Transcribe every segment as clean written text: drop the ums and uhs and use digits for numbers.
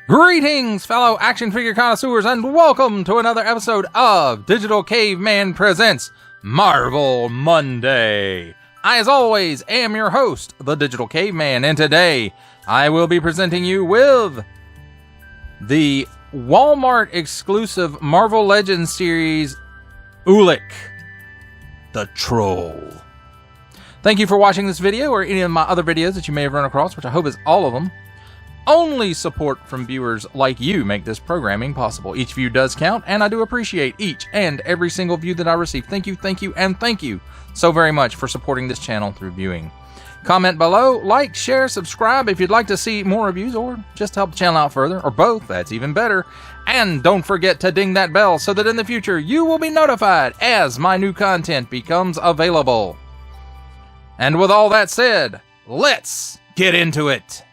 Greetings, fellow action figure connoisseurs, and welcome to another episode of Digital Caveman Presents Marvel Monday. I, as always, am your host, the Digital Caveman, and today I will be presenting you with the Walmart exclusive Marvel Legends series, Ulik, the Troll. Thank you for watching this video or any of my other videos that you may have run across, which I hope is all of them. Only support from viewers like you make this programming possible. Each view does count, and I do appreciate each and every single view that I receive. Thank you, and thank you so very much for supporting this channel through viewing. Comment below, like, share, subscribe if you'd like to see more reviews or just help the channel out further, or both, that's even better. And don't forget to ding that bell so that in the future you will be notified as my new content becomes available. And with all that said, let's get into it.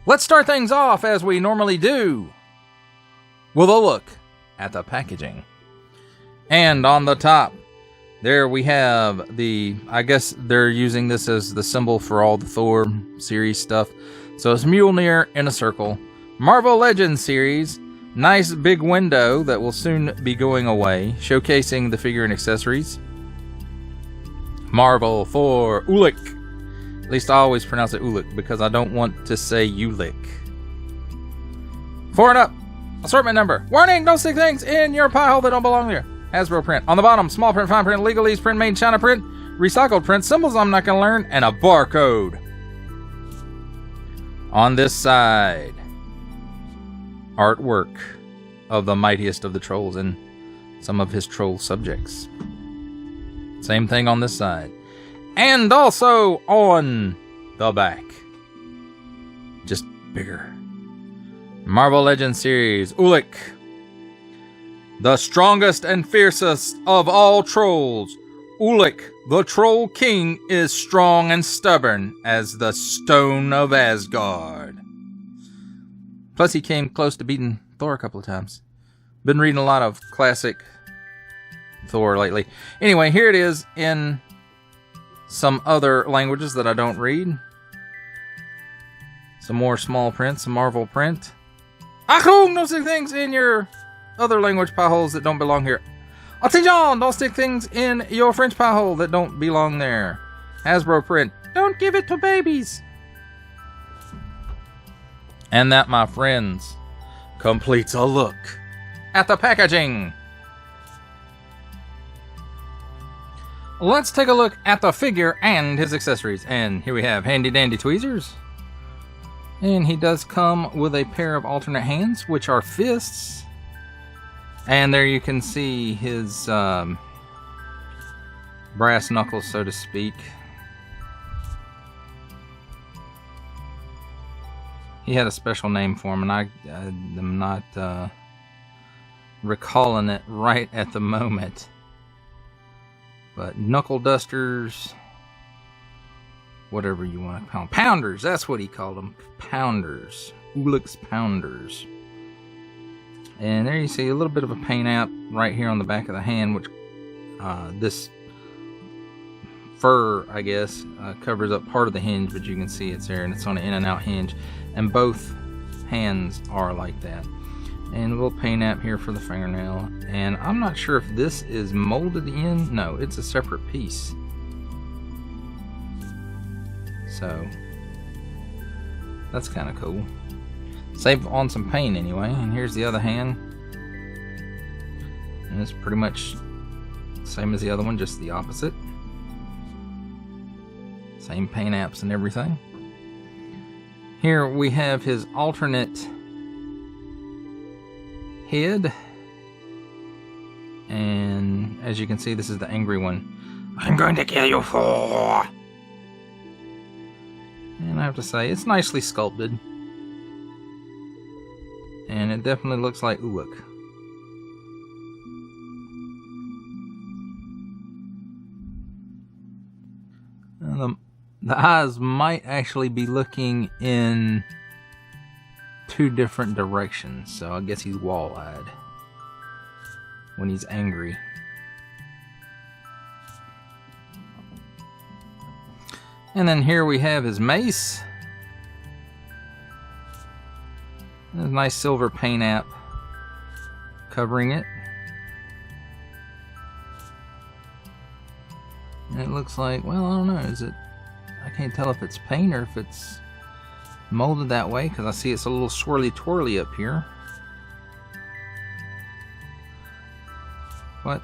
Let's start things off as we normally do with a look at the packaging. And on the top, there we have the, I guess they're using this as the symbol for all the Thor series stuff. So it's Mjolnir in a circle. Marvel Legends series. Nice big window that will soon be going away, showcasing the figure and accessories. Marvel for Ulik. At least I always pronounce it Ulik because I don't want to say Ulik. 4 and up. Assortment number. Warning, don't stick things in your pie hole that don't belong there. Hasbro print. On the bottom, small print, fine print, legalese print, made in China print, recycled print, symbols I'm not going to learn, and a barcode. On this side, artwork of the mightiest of the trolls and some of his troll subjects. Same thing on this side. And also on the back. Just bigger. Marvel Legends series, Ulik. The strongest and fiercest of all trolls. Ulik, the Troll King, is strong and stubborn as the Stone of Asgard. Plus, he came close to beating Thor a couple of times. Been reading a lot of classic Thor lately. Anyway, here it is in some other languages that I don't read. Some more small print, some Marvel print. Achtung! Don't stick things in your other language pie holes that don't belong here. Attention! Don't stick things in your French pie hole that don't belong there. Hasbro print. Don't give it to babies. And that, my friends, completes a look at the packaging. Let's take a look at the figure and his accessories. And here we have handy dandy tweezers. And he does come with a pair of alternate hands, which are fists. And there you can see his brass knuckles, so to speak. He had a special name for him, and I am not recalling it right at the moment. But knuckle dusters, whatever you want to call them. Pounders, that's what he called them. Pounders. Ulik's Pounders. And there you see a little bit of a paint app right here on the back of the hand, which this fur, I guess, covers up part of the hinge, but you can see it's there, and it's on an in and out hinge. And both hands are like that. And a little paint app here for the fingernail. And I'm not sure if this is molded in. No, it's a separate piece. So, that's kind of cool. Save on some paint anyway. And here's the other hand. And it's pretty much the same as the other one, just the opposite. Same paint apps and everything. Here we have his alternate head. And as you can see, this is the angry one. I'm going to kill you for. And I have to say, it's nicely sculpted. And it definitely looks like Ulik. The eyes might actually be looking in 2 different directions, so I guess he's wall-eyed when he's angry. And then here we have his mace. nice silver paint app covering it. And it looks like, well, I don't know, is it, I can't tell if it's paint or if it's molded that way, because I see it's a little swirly twirly up here. But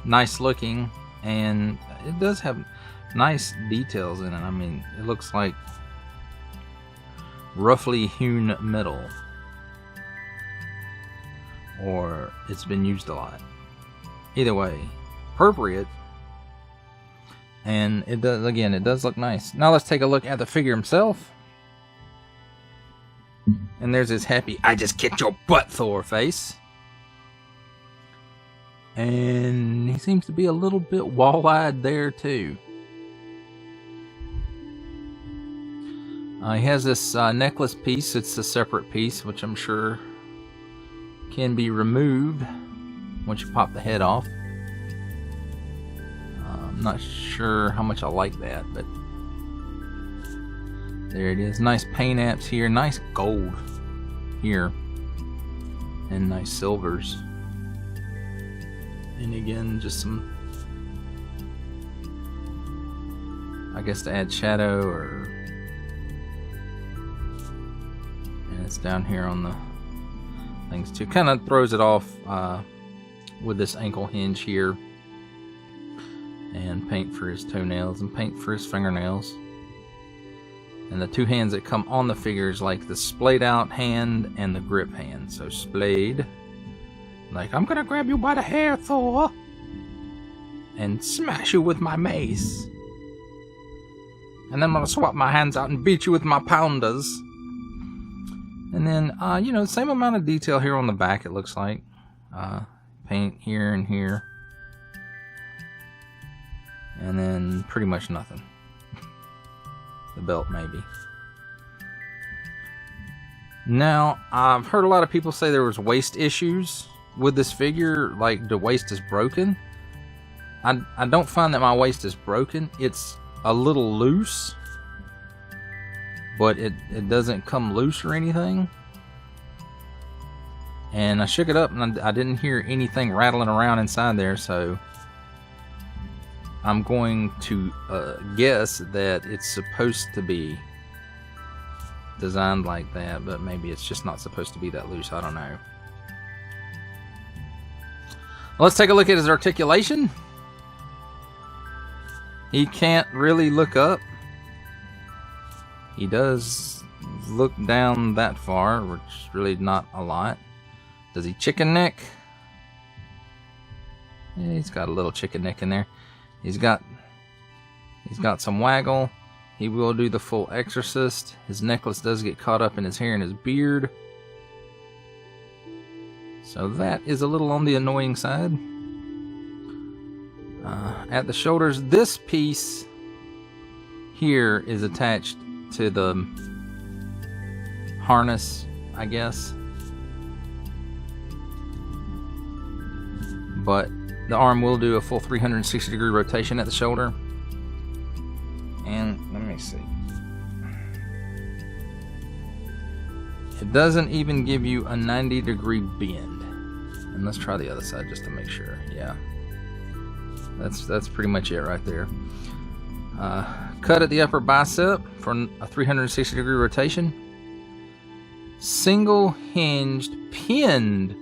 nice looking, and it does have nice details in it. I mean, it looks like roughly hewn metal, or it's been used a lot. Either way, appropriate. And it does, again, it does look nice. Now let's take a look at the figure himself. And there's his happy, I just kicked your butt, Thor face. And he seems to be a little bit wall-eyed there too. He has this necklace piece. It's a separate piece, which I'm sure can be removed once you pop the head off. I'm not sure how much I like that, but there it is. Nice paint apps here. Nice gold here. And nice silvers. And again, just some, I guess, to add shadow, or, and it's down here on the things too. Kind of throws it off with this ankle hinge here. And paint for his toenails and paint for his fingernails. And the two hands that come on the figure is like the splayed out hand and the grip hand. So splayed, like, I'm gonna grab you by the hair, Thor, and smash you with my mace. And then I'm gonna swap my hands out and beat you with my pounders. And then, you know, same amount of detail here on the back, it looks like. Paint here and here. And then pretty much nothing. The belt, maybe. Now, I've heard a lot of people say there was waist issues with this figure, like the waist is broken. I don't find that my waist is broken. It's a little loose, but it doesn't come loose or anything. And I shook it up and I didn't hear anything rattling around inside there, so I'm going to guess that it's supposed to be designed like that, but maybe it's just not supposed to be that loose. I don't know. Let's take a look at his articulation. He can't really look up. He does look down that far, which is really not a lot. Does he chicken neck? Yeah, he's got a little chicken neck in there. He's got some waggle. He will do the full exorcist. His necklace does get caught up in his hair and his beard. So that is a little on the annoying side. At the shoulders, this piece here is attached to the harness, I guess. But the arm will do a full 360-degree rotation at the shoulder. And let me see. It doesn't even give you a 90-degree bend. And let's try the other side just to make sure. Yeah. That's pretty much it right there. Cut at the upper bicep for a 360-degree rotation. Single hinged pinned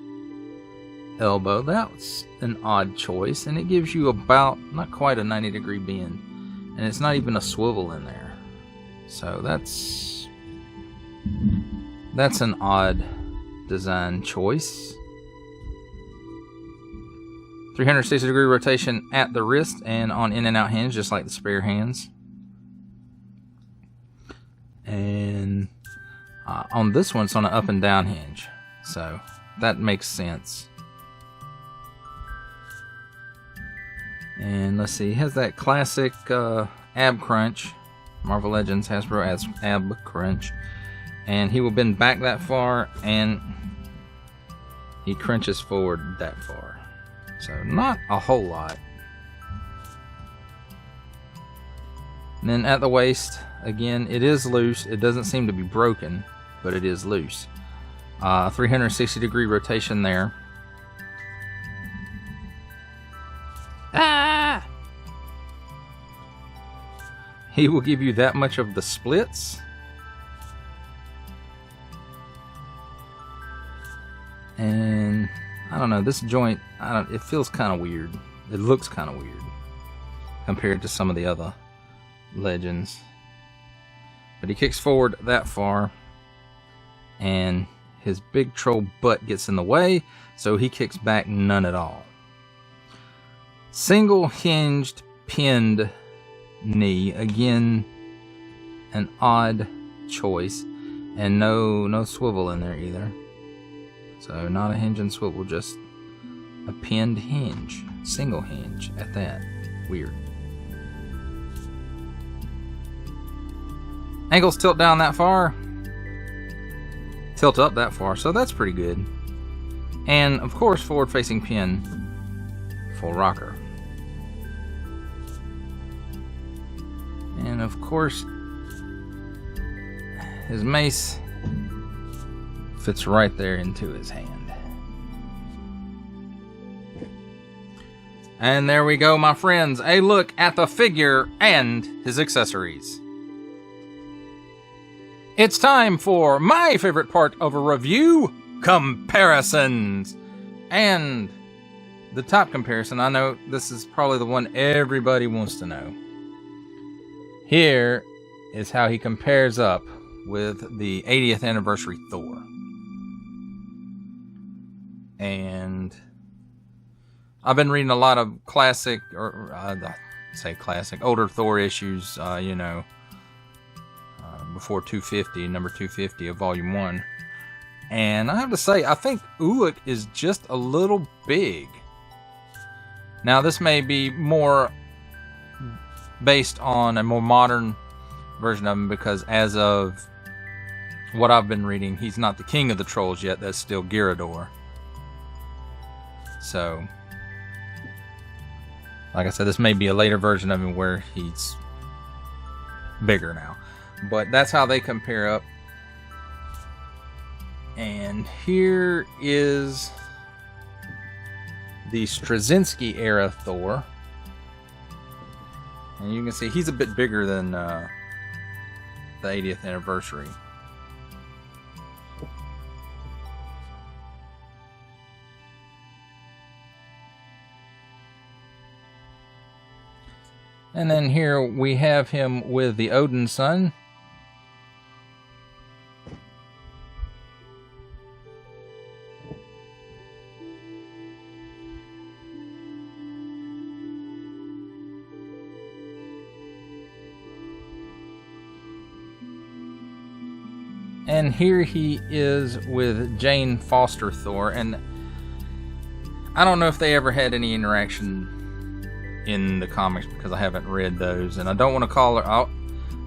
elbow. That's an odd choice, and it gives you about not quite a 90-degree bend, and it's not even a swivel in there. So that's an odd design choice. 360-degree rotation at the wrist and on in and out hinge, just like the spare hands. And on this one, it's on an up and down hinge, so that makes sense. And let's see, he has that classic ab crunch. Marvel Legends Hasbro has ab crunch. And he will bend back that far, and he crunches forward that far. So not a whole lot. And then at the waist, again, it is loose. It doesn't seem to be broken, but it is loose. 360-degree rotation there. Ah! He will give you that much of the splits. And I don't know, this joint, it feels kind of weird. It looks kind of weird compared to some of the other legends. But he kicks forward that far, and his big troll butt gets in the way, so he kicks back none at all. Single hinged pinned knee, again an odd choice, and no swivel in there either. So not a hinge and swivel, just a pinned hinge, single hinge at that. Weird. Ankles tilt down that far, tilt up that far, so that's pretty good. And of course, forward facing pin, full rocker. And of course, his mace fits right there into his hand. And there we go, my friends, a look at the figure and his accessories. It's time for my favorite part of a review, comparisons. And the top comparison, I know this is probably the one everybody wants to know. Here is how he compares up with the 80th anniversary Thor. And I've been reading a lot of classic, or older Thor issues, before 250, number 250 of Volume 1. And I have to say, I think Ulik is just a little big. Now, this may be more based on a more modern version of him, because as of what I've been reading, he's not the king of the trolls yet. That's still Gyrodor. So, like I said, this may be a later version of him where he's bigger now. But that's how they compare up. And here is the Straczynski era Thor. And you can see he's a bit bigger than the 80th anniversary. And then here we have him with the Odin son. And here he is with Jane Foster Thor, and I don't know if they ever had any interaction in the comics because I haven't read those, and I don't want to call her.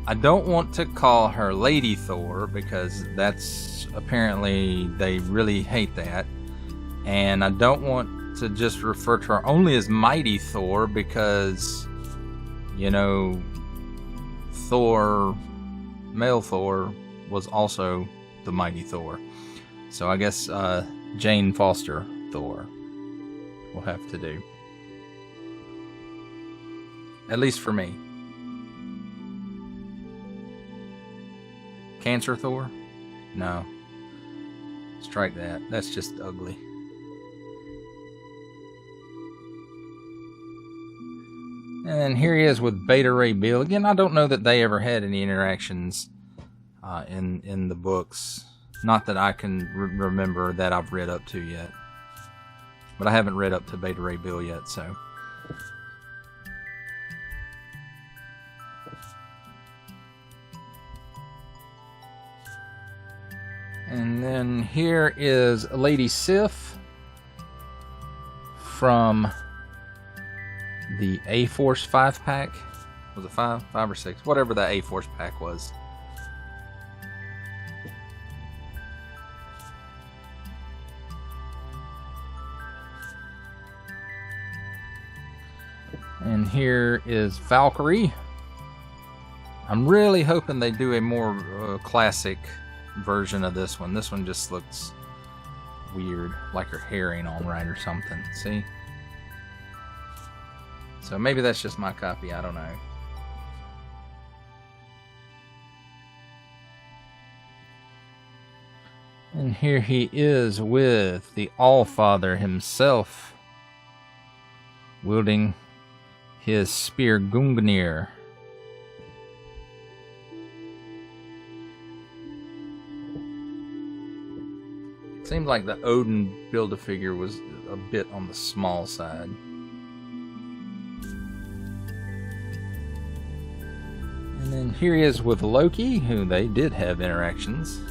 I don't want to call her Lady Thor because that's apparently they really hate that, and I don't want to just refer to her only as Mighty Thor because, Thor, male Thor, was also the Mighty Thor. So I guess Jane Foster Thor will have to do. At least for me. Cancer Thor? No. Strike that. That's just ugly. And then here he is with Beta Ray Bill. Again, I don't know that they ever had any interactions in the books. Not that I can remember that I've read up to yet. But I haven't read up to Beta Ray Bill yet, so. And then here is Lady Sif from the A-Force 5-pack. Was it 5? 5 or 6? Whatever that A-Force pack was. And here is Valkyrie. I'm really hoping they do a more classic version of this one. This one just looks weird, like her hair ain't on right or something. See? So maybe that's just my copy, I don't know. And here he is with the All-Father himself, wielding his spear Gungnir. It seemed like the Odin Build-A-Figure was a bit on the small side. And then here he is with Loki, who they did have interactions.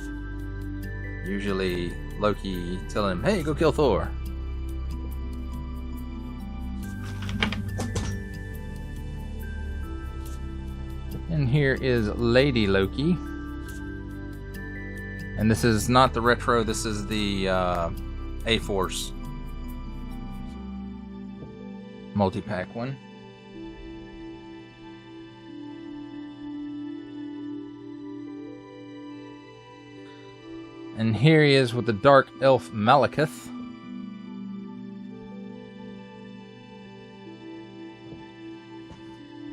Usually Loki telling him, hey, go kill Thor. And here is Lady Loki. And this is not the retro, this is the A-Force multi-pack one. And here he is with the Dark Elf Malekith.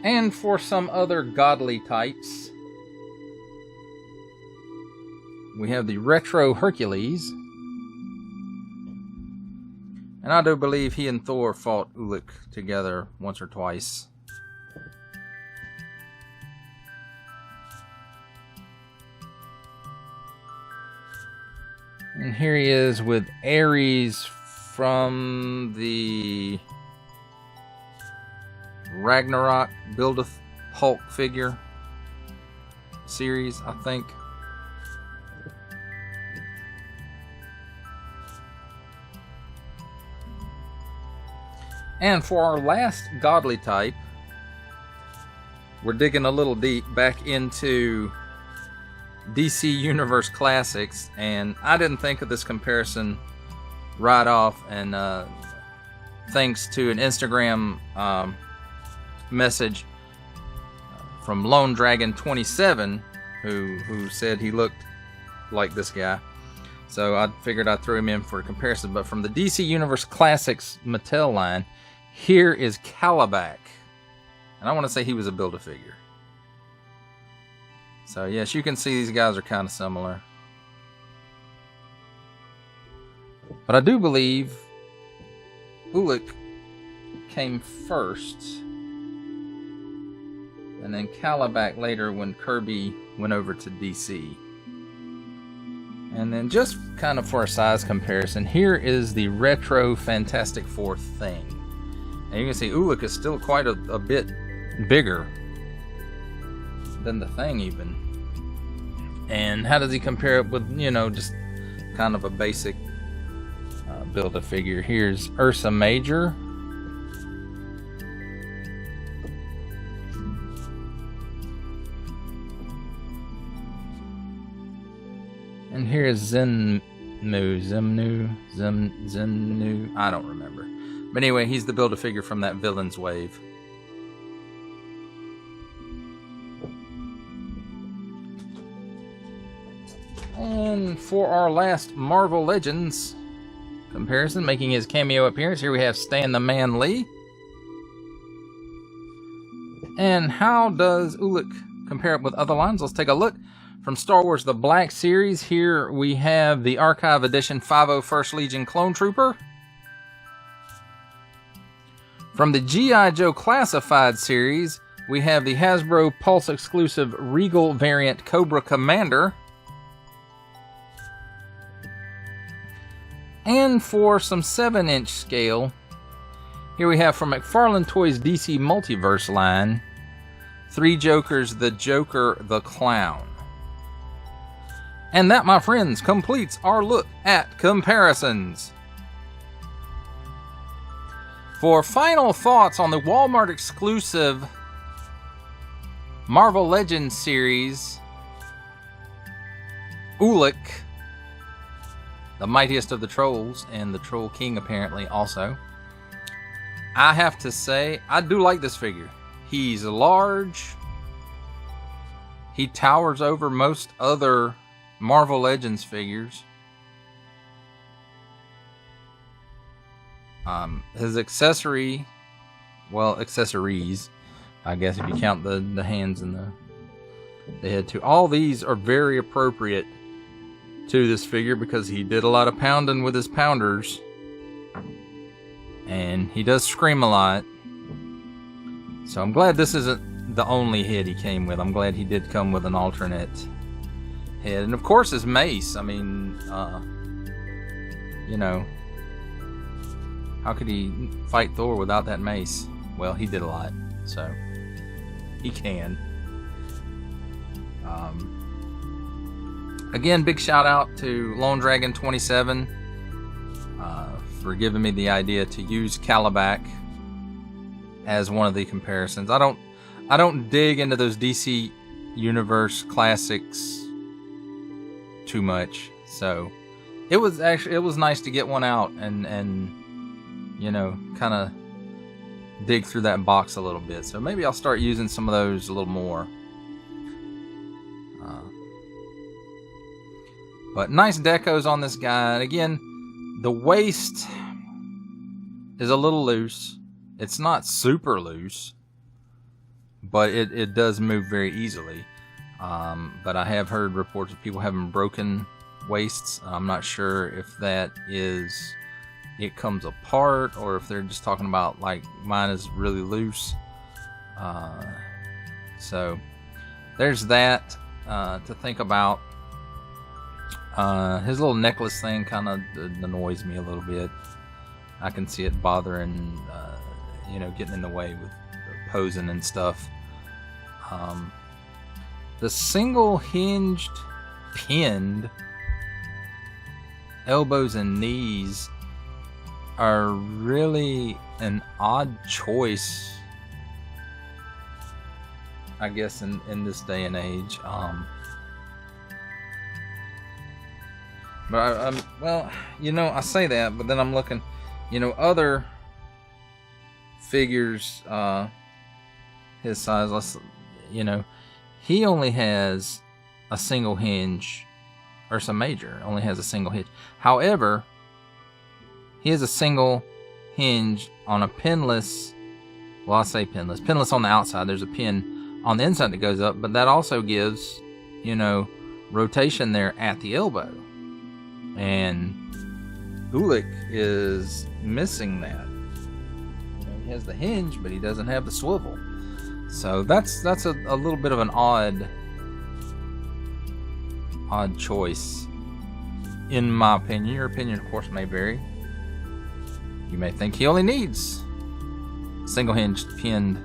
And for some other godly types, we have the Retro Hercules. And I do believe he and Thor fought Ulik together once or twice. And here he is with Ares from the Ragnarok Build-A-Hulk figure series, I think. And for our last godly type, we're digging a little deep back into DC Universe Classics, and I didn't think of this comparison right off, and thanks to an Instagram message from Lone Dragon 27 who said he looked like this guy, so I figured I'd throw him in for a comparison. But from the DC Universe Classics Mattel line, here is Kalibak, and I want to say he was a Build-A-Figure. So yes, you can see these guys are kind of similar. But I do believe Ulik came first, and then Kalibak later when Kirby went over to DC. And then just kind of for a size comparison, here is the Retro Fantastic Four Thing. And you can see Ulik is still quite a bit bigger than the Thing even. And how does he compare it with, you know, just kind of a basic Build-A-Figure? Here's Ursa Major. And here's Zimnu, I don't remember. But anyway, he's the Build-A-Figure from that Villains wave. And for our last Marvel Legends comparison, making his cameo appearance, here we have Stan the Man Lee. And how does Ulik compare it with other lines? Let's take a look. From Star Wars The Black Series, here we have the Archive Edition 501st Legion Clone Trooper. From the G.I. Joe Classified series, we have the Hasbro Pulse exclusive Regal variant Cobra Commander. And for some 7-inch scale, here we have from McFarlane Toys DC Multiverse line, 3 Jokers, the Joker, the Clown. And that, my friends, completes our look at comparisons. For final thoughts on the Walmart exclusive Marvel Legends series, Ulik, the mightiest of the trolls, and the Troll King apparently also, I have to say, I do like this figure. He's large. He towers over most other Marvel Legends figures. His accessories, I guess if you count the hands and the head too. All these are very appropriate to this figure because he did a lot of pounding with his pounders. And he does scream a lot. So I'm glad this isn't the only head he came with. I'm glad he did come with an alternate head. And of course his mace. I mean, you know, how could he fight Thor without that mace? Well, he did a lot, so he can. Again, big shout out to Lone Dragon 27 for giving me the idea to use Calabac as one of the comparisons. I don't dig into those DC Universe classics too much, so it was nice to get one out and you know, kind of dig through that box a little bit. So maybe I'll start using some of those a little more. But nice decos on this guy. And again, the waist is a little loose. It's not super loose, but it does move very easily. But I have heard reports of people having broken waists. I'm not sure if that is it comes apart or if they're just talking about like mine is really loose. So there's that to think about. His little necklace thing kind of annoys me a little bit. I can see it bothering, you know, getting in the way with posing and stuff. The single hinged pinned elbows and knees are really an odd choice, I guess, in this day and age. But well, you know, I say that, but then I'm looking, you know, other figures, his size, you know, he only has a single hinge, Ursa Major only has a single hinge. However, he has a single hinge on a pinless, well, I say pinless on the outside. There's a pin on the inside that goes up, but that also gives, you know, rotation there at the elbow. And Ulik is missing that. You know, he has the hinge, but he doesn't have the swivel. So that's a little bit of an odd choice, in my opinion. Your opinion, of course, may vary. You may think he only needs single-hinged, pinned,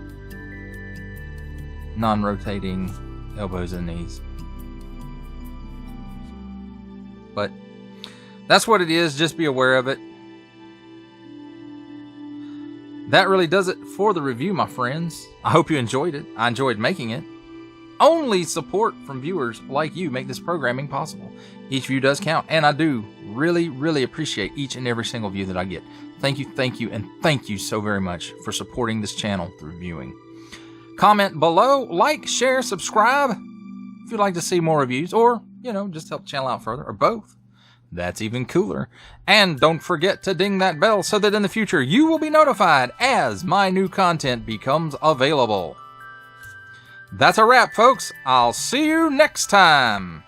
non-rotating elbows and knees. But that's what it is. Just be aware of it. That really does it for the review, my friends. I hope you enjoyed it. I enjoyed making it. Only support from viewers like you make this programming possible. Each view does count, and I do really, really appreciate each and every single view that I get. Thank you, and thank you so very much for supporting this channel through viewing. Comment below, like, share, subscribe if you'd like to see more reviews, or, you know, just help the channel out further, or both. That's even cooler. And don't forget to ding that bell so that in the future you will be notified as my new content becomes available. That's a wrap, folks. I'll see you next time.